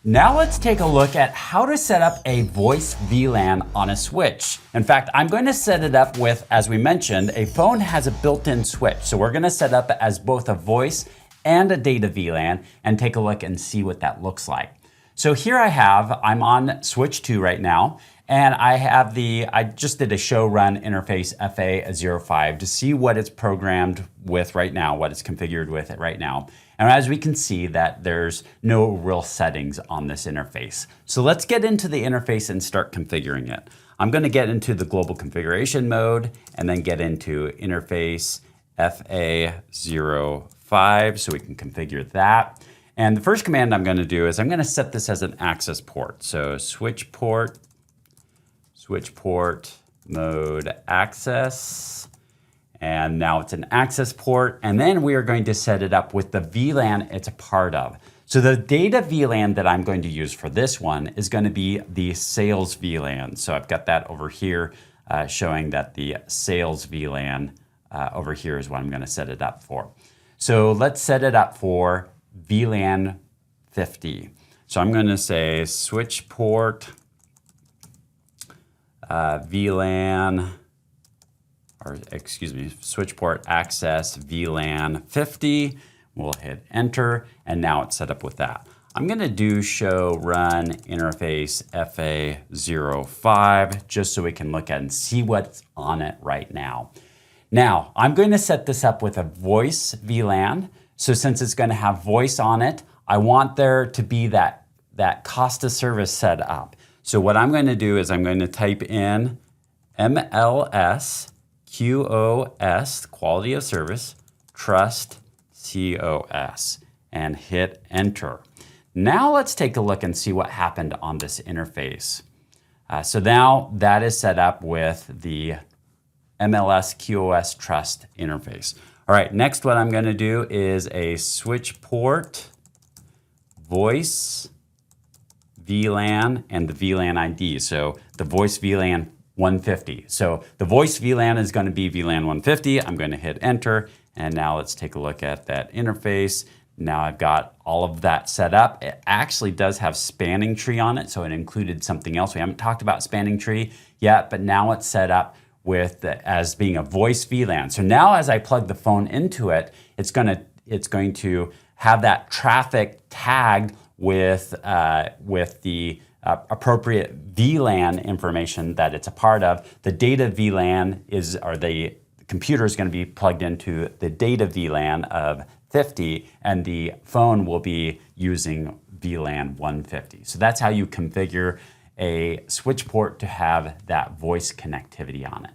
Now let's take a look at how to set up a voice VLAN on a switch. In fact, I'm going to set it up with, as we mentioned, a phone has a built-in switch. So we're going to set up as both a voice and a data VLAN and take a look and see what that looks like. So here I'm on switch 2 right now, and I just did a show run interface FA05 to see what it's programmed with right now, what it's configured with it right now. And as we can see that there's no real settings on this interface. So let's get into the interface and start configuring it. I'm going to get into the global configuration mode and then get into interface FA05 so we can configure that. And the first command I'm going to do is I'm going to set this as an access port. So switchport mode access. And now it's an access port. And then we are going to set it up with the VLAN it's a part of. So the data VLAN that I'm going to use for this one is going to be the sales VLAN. So I've got that over here showing that the sales VLAN over here is what I'm going to set it up for. So let's set it up for VLAN 50. So I'm going to say switchport switchport access VLAN 50. We'll hit enter, and now it's set up with that. I'm going to do show run interface FA05 just so we can look at and see what's on it right now. Now, I'm going to set this up with a voice VLAN. So since it's going to have voice on it, I want there to be that cost of service set up. So what I'm going to do is I'm going to type in MLS QoS, quality of service, trust COS, and hit enter. Now let's take a look and see what happened on this interface. So now that is set up with the MLS QoS trust interface. All right, next what I'm going to do is a switchport voice VLAN and the VLAN ID. So the voice VLAN 150. So the voice VLAN is going to be VLAN 150. I'm going to hit enter. And now let's take a look at that interface. Now I've got all of that set up. It actually does have spanning tree on it. So it included something else. We haven't talked about spanning tree yet, but now it's set up with as being a voice VLAN. So now as I plug the phone into it, it's going to have that traffic tagged with the appropriate VLAN information that it's a part of. The data VLAN the computer is going to be plugged into the data VLAN of 50, and the phone will be using VLAN 150. So that's how you configure a switch port to have that voice connectivity on it.